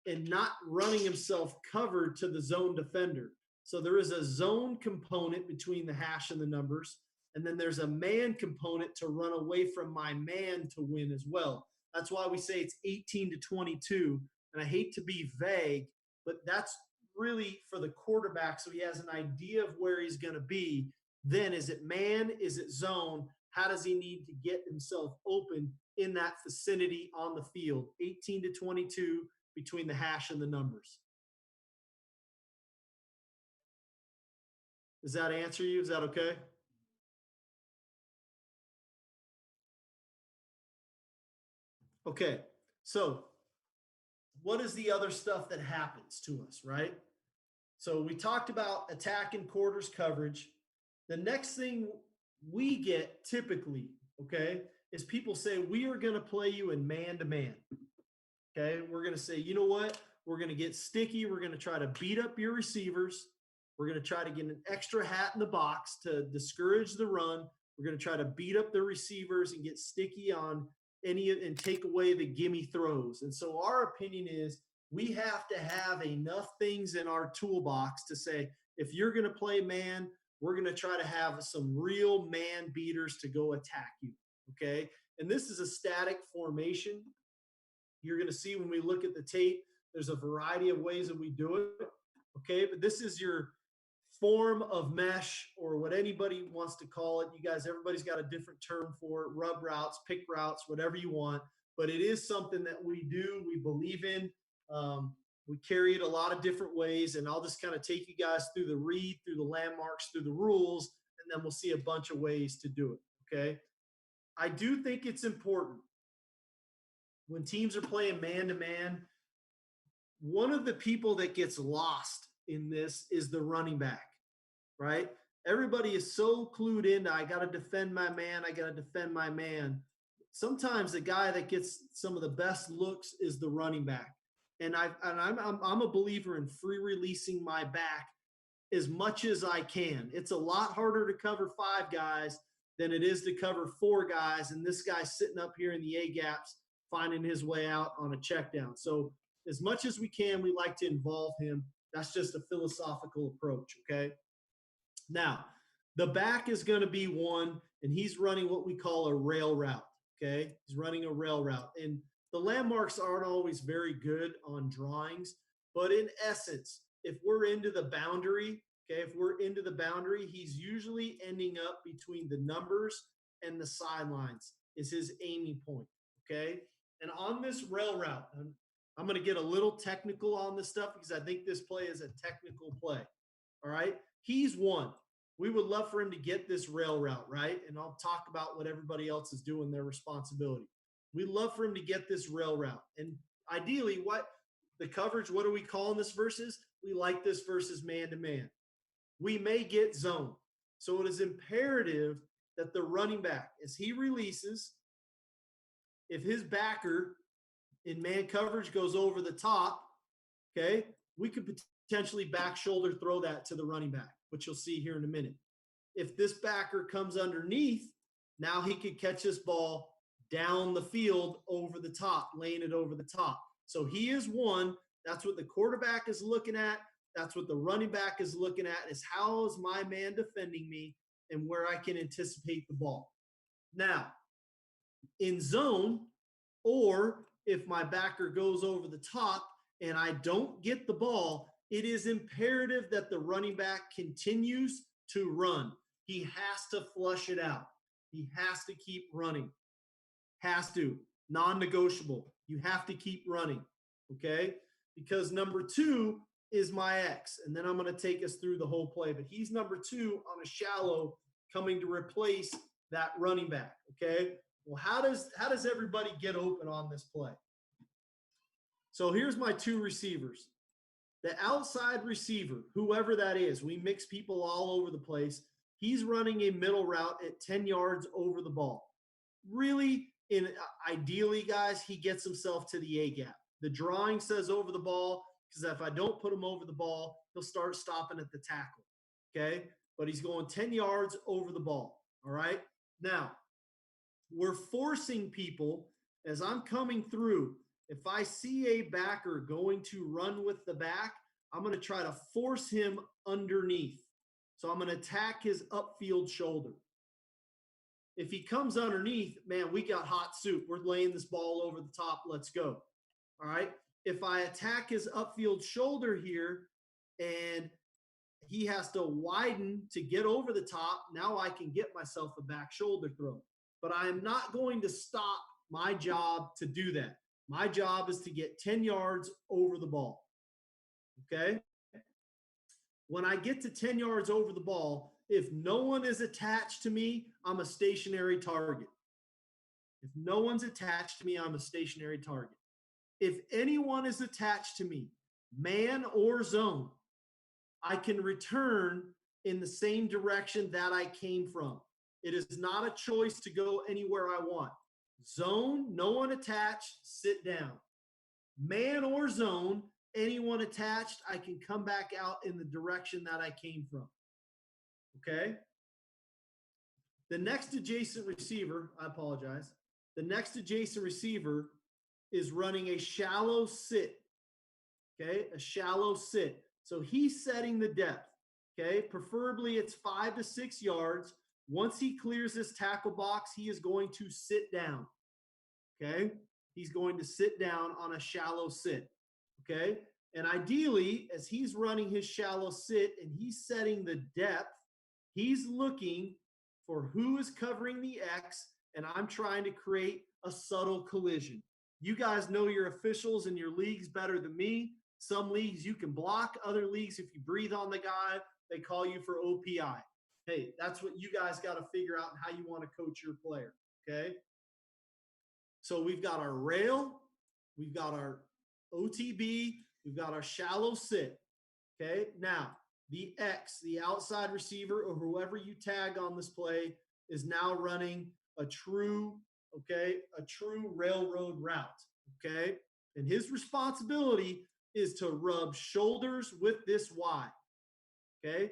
and not running himself covered to the zone defender. So there is a zone component between the hash and the numbers. And then there's a man component to run away from my man to win as well. That's why we say it's 18 to 22. And I hate to be vague, but that's really for the quarterback so he has an idea of where he's going to be. Then is it man? Is it zone? How does he need to get himself open in that vicinity on the field? 18 to 22 between the hash and the numbers. Does that answer you? Is that okay? Okay, so what is the other stuff that happens to us, right? So we talked about attack and quarters coverage. The next thing we get typically, okay, is people say, we are going to play you in man-to-man. Okay, we're going to say, you know what? We're going to get sticky. We're going to try to beat up your receivers. We're going to try to get an extra hat in the box to discourage the run. We're going to try to beat up the receivers and get sticky on any and take away the gimme throws. And so our opinion is we have to have enough things in our toolbox to say, if you're going to play man, we're going to try to have some real man beaters to go attack you. Okay. And this is a static formation. You're going to see when we look at the tape, there's a variety of ways that we do it. Okay. But this is your form of mesh or what anybody wants to call it. You guys, everybody's got a different term for it, rub routes, pick routes, whatever you want. But it is something that we do, we believe in. We carry it a lot of different ways, and I'll just kind of take you guys through the read, through the landmarks, through the rules, and then we'll see a bunch of ways to do it, okay? I do think it's important when teams are playing man-to-man, one of the people that gets lost in this is the running back, right? Everybody is so clued in. I got to defend my man. I got to defend my man. Sometimes the guy that gets some of the best looks is the running back. And I'm a believer in free releasing my back as much as I can. It's a lot harder to cover 5 guys than it is to cover 4 guys. And this guy's sitting up here in the A gaps, finding his way out on a check down. So as much as we can, we like to involve him. That's just a philosophical approach, okay? Now, the back is going to be one, and he's running what we call a rail route, okay? He's running a rail route. And the landmarks aren't always very good on drawings, but in essence, if we're into the boundary, okay, if we're into the boundary, he's usually ending up between the numbers and the sidelines is his aiming point, okay? And on this rail route, I'm going to get a little technical on this stuff because I think this play is a technical play, all right? He's one. We would love for him to get this rail route, right? And I'll talk about what everybody else is doing, their responsibility. We love for him to get this rail route. And ideally, what the coverage, what are we calling this versus? We like this versus man-to-man. We may get zone. So it is imperative that the running back, as he releases, if his backer in man coverage goes over the top, okay, we could potentially back shoulder throw that to the running back, which you'll see here in a minute. If this backer comes underneath, now he could catch this ball down the field over the top, laying it over the top. So he is one. That's what the quarterback is looking at. That's what the running back is looking at, is how is my man defending me and where I can anticipate the ball. Now, in zone, or if my backer goes over the top and I don't get the ball, it is imperative that the running back continues to run. He has to flush it out. He has to keep running. Has to. Non-negotiable. You have to keep running, okay? Because number 2 is my X, and then I'm going to take us through the whole play. But he's number 2 on a shallow coming to replace that running back, okay? Well, how does everybody get open on this play? So here's my 2 receivers. The outside receiver, whoever that is, we mix people all over the place. He's running a middle route at 10 yards over the ball. Really, ideally, guys, he gets himself to the A gap. The drawing says over the ball, because if I don't put him over the ball, he'll start stopping at the tackle, okay? But he's going 10 yards over the ball, all right? Now, we're forcing people, as I'm coming through, if I see a backer going to run with the back, I'm going to try to force him underneath. So I'm going to attack his upfield shoulder. If he comes underneath, man, we got hot soup. We're laying this ball over the top. Let's go. All right. If I attack his upfield shoulder here and he has to widen to get over the top, now I can get myself a back shoulder throw. But I am not going to stop my job to do that. My job is to get 10 yards over the ball. Okay? When I get to 10 yards over the ball, if no one is attached to me, I'm a stationary target. If no one's attached to me, I'm a stationary target. If anyone is attached to me, man or zone, I can return in the same direction that I came from. It is not a choice to go anywhere I want. Zone, no one attached, sit down. Man or zone, anyone attached, I can come back out in the direction that I came from. Okay? The next adjacent receiver, I apologize. The next adjacent receiver is running a shallow sit. Okay? A shallow sit. So he's setting the depth. Okay? Preferably it's 5 to 6 yards. Once he clears this tackle box, he is going to sit down. Okay? He's going to sit down on a shallow sit. Okay? And ideally, as he's running his shallow sit and he's setting the depth, he's looking for who is covering the X, and I'm trying to create a subtle collision. You guys know your officials in your leagues better than me. Some leagues you can block. Other leagues, if you breathe on the guy, they call you for OPI. Hey, that's what you guys got to figure out how you want to coach your player, okay? So we've got our rail, we've got our OTB, We've got our shallow sit. Okay. Now, the X, the outside receiver, or whoever you tag on this play, is now running a true railroad route. Okay. And his responsibility is to rub shoulders with this Y. Okay.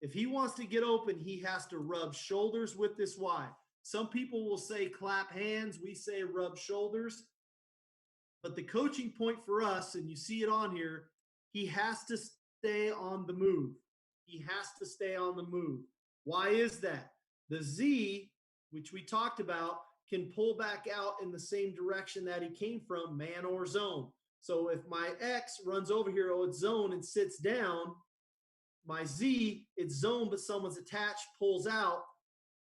If he wants to get open, he has to rub shoulders with this Y. Some people will say clap hands. We say rub shoulders. But the coaching point for us, and you see it on here, he has to stay on the move. He has to stay on the move. Why is that? The Z, which we talked about, can pull back out in the same direction that he came from, man or zone. So if my X runs over here, oh, it's zone and sits down, my Z, it's zone, but someone's attached, pulls out,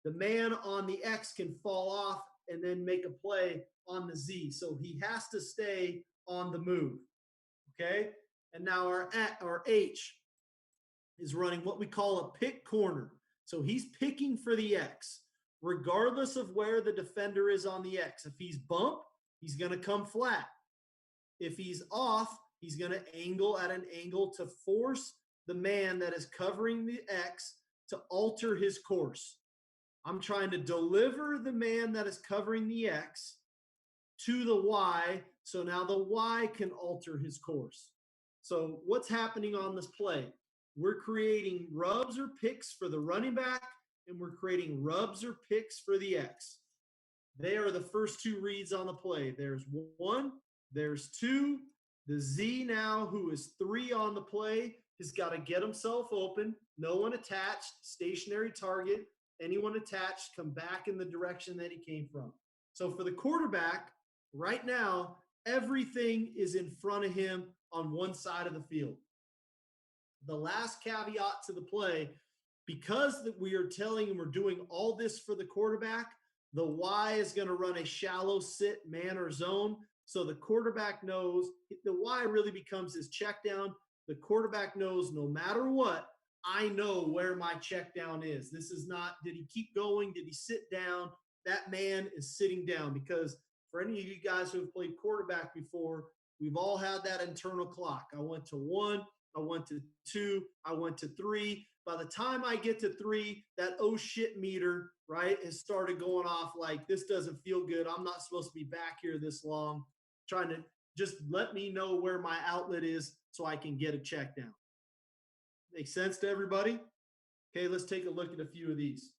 the man on the X can fall off and then make a play on the Z. So he has to stay on the move. Okay? And now our H is running what we call a pick corner. So he's picking for the X, regardless of where the defender is on the X. If he's bump, he's going to come flat. If he's off, he's going to angle at an angle to force the man that is covering the X to alter his course. I'm trying to deliver the man that is covering the X to the Y, so now the Y can alter his course. So what's happening on this play? We're creating rubs or picks for the running back, and we're creating rubs or picks for the X. They are the first two reads on the play. There's one, there's two. The Z now, who is 3 on the play, has got to get himself open. No one attached, stationary target. Anyone attached, come back in the direction that he came from. So for the quarterback, right now, everything is in front of him on one side of the field. The last caveat to the play, because that we are telling him we're doing all this for the quarterback, the Y is going to run a shallow sit, man or zone. So the quarterback knows, the Y really becomes his check down. The quarterback knows no matter what, I know where my check down is. This is not, did he keep going? Did he sit down? That man is sitting down, because for any of you guys who have played quarterback before, we've all had that internal clock. I went to 1, I went to 2, I went to 3. By the time I get to 3, that oh shit meter, right, has started going off like, this doesn't feel good. I'm not supposed to be back here this long. Trying to just let me know where my outlet is so I can get a check down. Make sense to everybody? Okay, let's take a look at a few of these.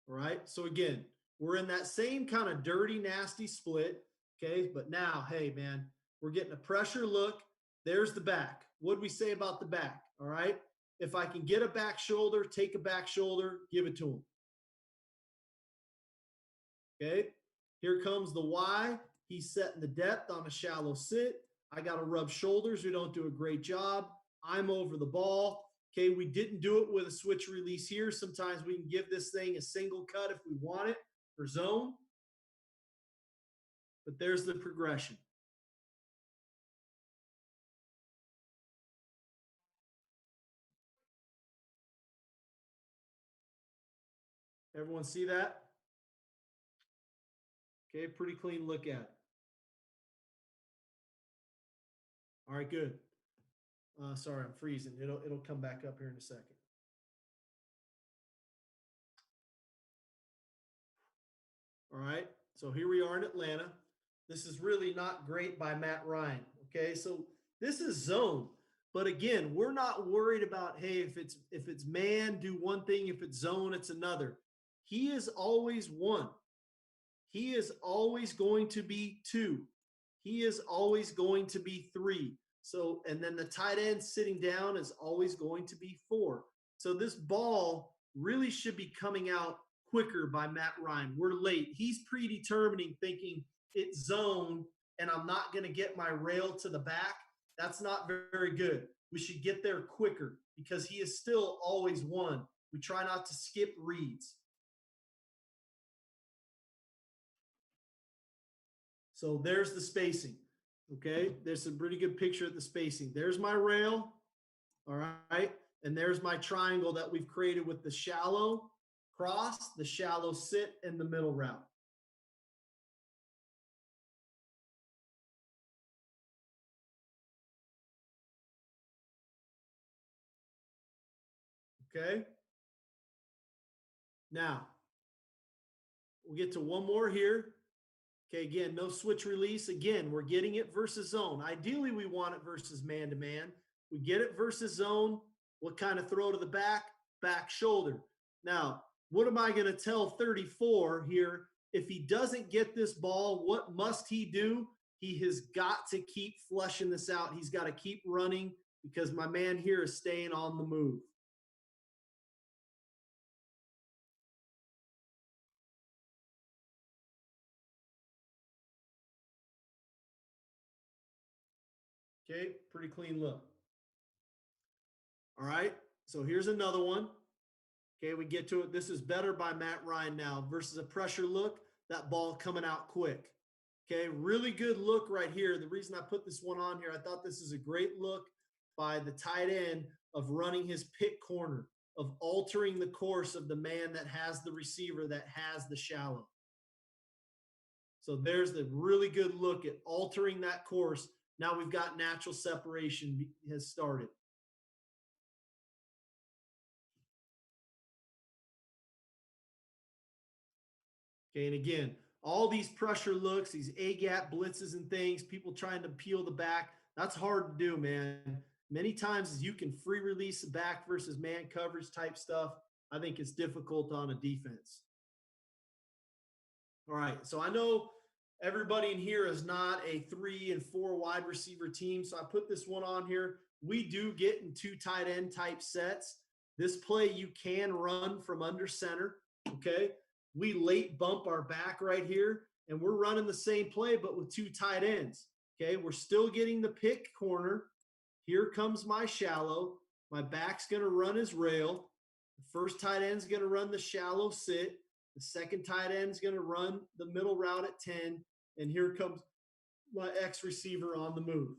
All right, so again, we're in that same kind of dirty, nasty split, okay? But now, hey, man, we're getting a pressure look. There's the back. What do we say about the back, all right? If I can get a back shoulder, take a back shoulder, give it to him. Okay, here comes the Y. He's setting the depth on a shallow sit. I got to rub shoulders. We don't do a great job. I'm over the ball. Okay, we didn't do it with a switch release here. Sometimes we can give this thing a single cut if we want it for zone. But there's the progression. Everyone see that? Okay, pretty clean look at it. All right, good. Sorry, I'm freezing. It'll come back up here in a second. All right, so here we are in Atlanta. This is really not great by Matt Ryan. Okay, so this is zone, but again, we're not worried about, hey, if it's man, do one thing. If it's zone, it's another. He is always 1. He is always going to be 2. He is always going to be 3. So, and then the tight end sitting down is always going to be 4. So this ball really should be coming out quicker by Matt Ryan. We're late. He's predetermining, thinking it's zone and I'm not going to get my rail to the back. That's not very good. We should get there quicker because he is still always 1. We try not to skip reads. So there's the spacing. Okay, there's a pretty good picture of the spacing. There's my rail, all right, and there's my triangle that we've created with the shallow cross, the shallow sit, and the middle route. Okay. Now, we'll get to one more here. Okay, again, no switch release. Again, we're getting it versus zone. Ideally, we want it versus man-to-man. We get it versus zone. What kind of throw to the back? Back shoulder. Now, what am I going to tell 34 here? If he doesn't get this ball, what must he do? He has got to keep flushing this out. He's got to keep running because my man here is staying on the move. Okay, pretty clean look. All right, so here's another one. Okay, we get to it. This is better by Matt Ryan now versus a pressure look, that ball coming out quick. Okay, really good look right here. The reason I put this one on here, I thought this is a great look by the tight end of running his pick corner, of altering the course of the man that has the receiver that has the shallow. So there's the really good look at altering that course. Now we've got natural separation has started. Okay, and again, all these pressure looks, these A-gap blitzes and things, people trying to peel the back, that's hard to do, man. Many times you can free release the back versus man coverage type stuff. I think it's difficult on a defense. All right, so I know everybody in here is not a 3 and 4 wide receiver team, so I put this one on here. We do get in 2 tight end type sets. This play you can run from under center, okay? We late bump our back right here, and we're running the same play, but with 2 tight ends, okay? We're still getting the pick corner. Here comes my shallow. My back's going to run his rail. The first tight end's going to run the shallow sit. The second tight end's going to run the middle route at 10. And here comes my X receiver on the move.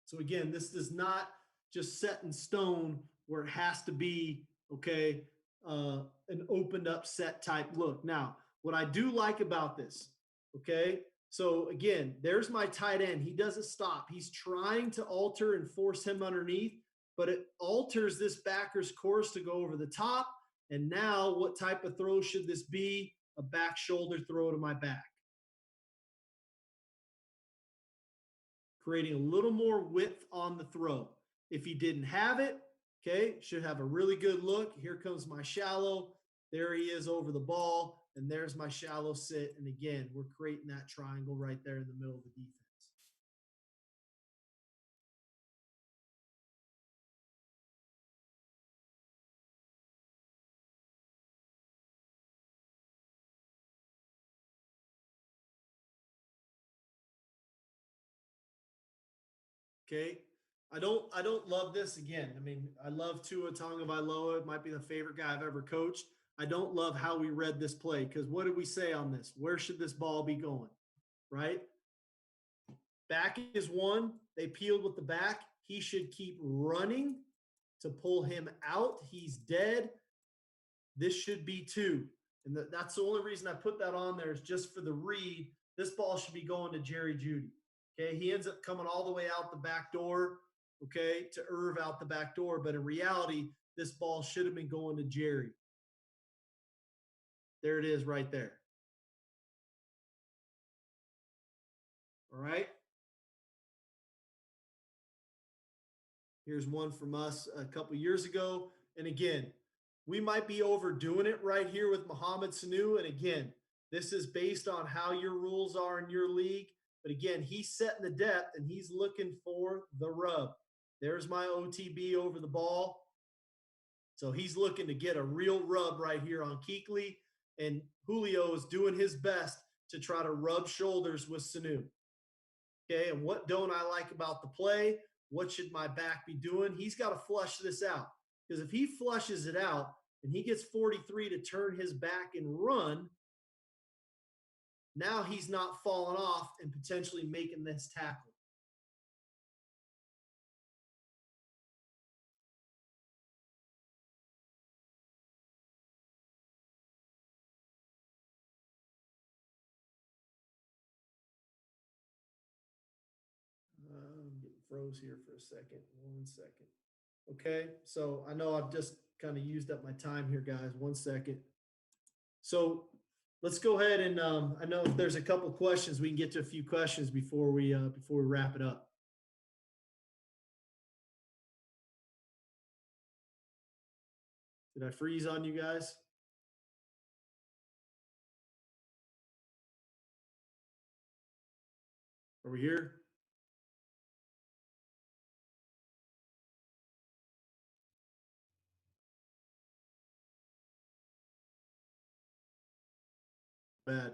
So again, this is not just set in stone where it has to be, okay, an opened up set type look. Now, what I do like about this, okay, so again, there's my tight end. He doesn't stop. He's trying to alter and force him underneath, but it alters this backer's course to go over the top. And now what type of throw should this be? A back shoulder throw to my back. Creating a little more width on the throw. If he didn't have it, okay, should have a really good look. Here comes my shallow. There he is over the ball, and there's my shallow sit. And again, we're creating that triangle right there in the middle of the defense. Okay. I don't love this again. I mean, I love Tua Tagovailoa. It might be the favorite guy I've ever coached. I don't love how we read this play because what did we say on this? Where should this ball be going? Right? Back is 1. They peeled with the back. He should keep running to pull him out. He's dead. This should be 2. And that's the only reason I put that on there is just for the read. This ball should be going to Jerry Jeudy. Okay, he ends up coming all the way out the back door, okay, to Irv out the back door. But in reality, this ball should have been going to Jerry. There it is right there. All right. Here's one from us a couple years ago. And again, we might be overdoing it right here with Mohamed Sanu. And again, this is based on how your rules are in your league. But again, he's setting the depth and he's looking for the rub. There's my OTB over the ball. So he's looking to get a real rub right here on Kuechly. And Julio is doing his best to try to rub shoulders with Sanu. Okay, and what don't I like about the play? What should my back be doing? He's got to flush this out. Because if he flushes it out and he gets 43 to turn his back and run, now he's not falling off and potentially making this tackle. I'm getting froze here for a second. 1 second. Okay, so I know I've just kind of used up my time here, guys. 1 second. So let's go ahead and I know if there's a couple questions, we can get to a few questions before we wrap it up. Did I freeze on you guys? Are we here? Bad.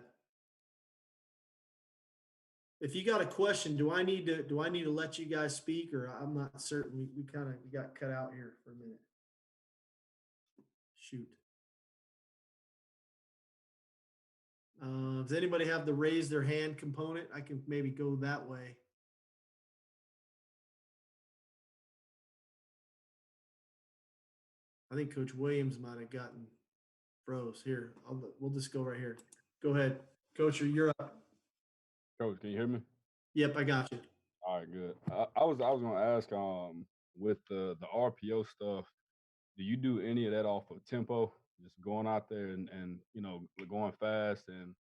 If you got a question, do I need to let you guys speak, or I'm not certain. We got cut out here for a minute. Shoot. Does anybody have the raise their hand component? I can maybe go that way. I think Coach Williams might have gotten froze. Here, we'll just go right here. Go ahead, Coach. You're up. Coach, can you hear me? Yep, I got you. All right, good. I was gonna ask, with the RPO stuff, do you do any of that off of tempo? Just going out there and going fast and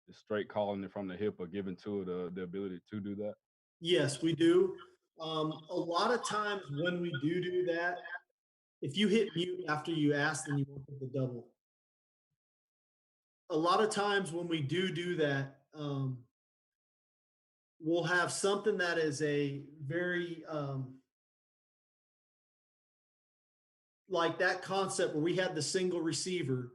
just straight calling it from the hip or giving to it the ability to do that? Yes, we do. A lot of times when we do that, if you hit mute after you ask, then you won't get the double. A lot of times when we do that, we'll have something that is a very like that concept where we had the single receiver,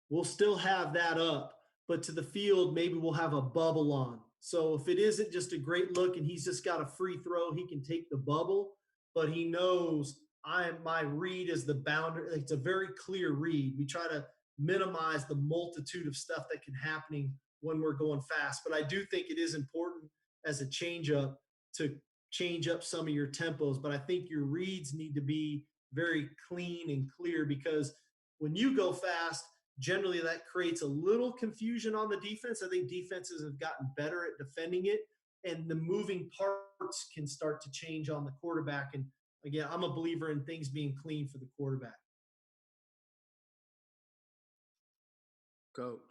we'll still have that up, but to the field, maybe we'll have a bubble on. So if it isn't just a great look and he's just got a free throw, he can take the bubble, but he knows my read is the boundary. It's a very clear read. We try to minimize the multitude of stuff that can happening when we're going fast. But I do think it is important as a change up to change up some of your tempos. But I think your reads need to be very clean and clear, because when you go fast, generally that creates a little confusion on the defense. I think defenses have gotten better at defending it, and the moving parts can start to change on the quarterback. And again, I'm a believer in things being clean for the quarterback. Coach.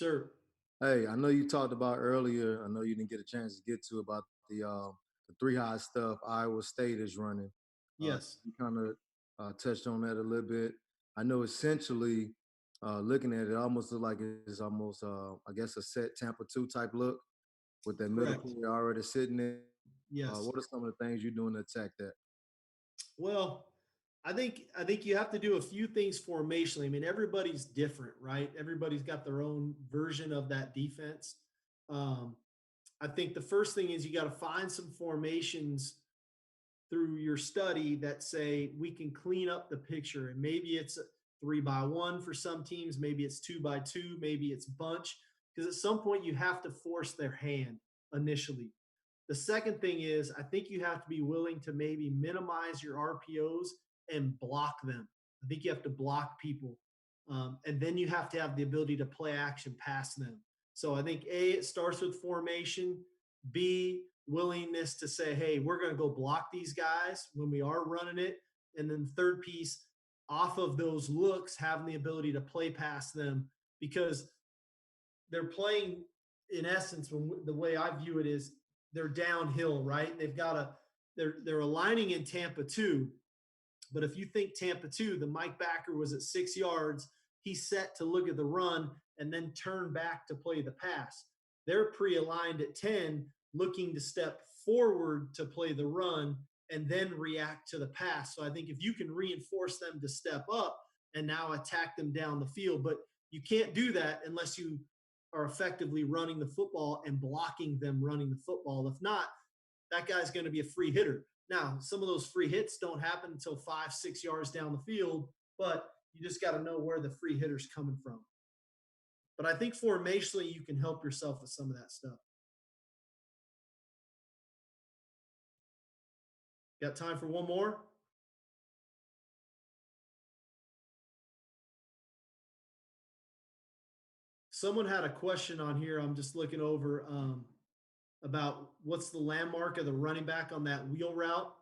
Sir. Hey, I know you talked about earlier. I know you didn't get a chance to get to about the three high stuff Iowa State is running. Yes. You kind of touched on that a little bit. I know essentially looking at it, almost look like it's almost I guess a set Tampa 2 type look with that middle player already sitting there. Yes. What are some of the things you're doing to attack that? Well, I think you have to do a few things formationally. I mean, everybody's different, right? Everybody's got their own version of that defense. I think the first thing is you got to find some formations through your study that say we can clean up the picture, and maybe it's 3-by-1 for some teams, maybe it's 2-by-2, maybe it's bunch, because at some point you have to force their hand initially. The second thing is I think you have to be willing to maybe minimize your RPOs and block them. I think you have to block people. And then you have to have the ability to play action past them. So I think A, it starts with formation. B, willingness to say, hey, we're going to go block these guys when we are running it. And then the third piece, off of those looks, having the ability to play past them, because they're playing, in essence, the way I view it is they're downhill, right? They're aligning in Tampa 2. But if you think Tampa 2, the Mike backer was at 6 yards, he's set to look at the run and then turn back to play the pass. They're pre-aligned at 10, looking to step forward to play the run and then react to the pass. So I think if you can reinforce them to step up and now attack them down the field, but you can't do that unless you are effectively running the football and blocking them running the football. If not, that guy's going to be a free hitter. Now, some of those free hits don't happen until 5-6 yards down the field, but you just got to know where the free hitter's coming from. But I think formationally, you can help yourself with some of that stuff. Got time for one more? Someone had a question on here. I'm just looking over about what's the landmark of the running back on that wheel route.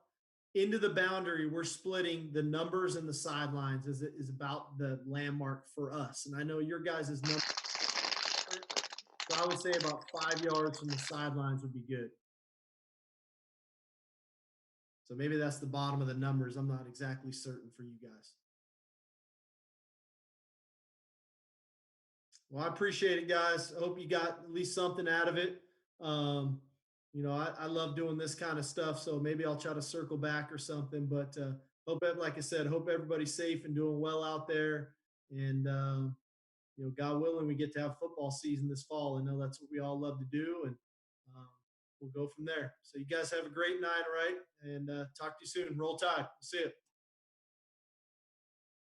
into the boundary, we're splitting the numbers and the sidelines is about the landmark for us. And I know your guys' number. So I would say about 5 yards from the sidelines would be good. So maybe that's the bottom of the numbers. I'm not exactly certain for you guys. Well, I appreciate it, guys. I hope you got at least something out of it. I love doing this kind of stuff, so maybe I'll try to circle back or something. But like I said, hope everybody's safe and doing well out there. And God willing, we get to have football season this fall. I know that's what we all love to do, and we'll go from there. So you guys have a great night, all right? And talk to you soon. Roll Tide. See you.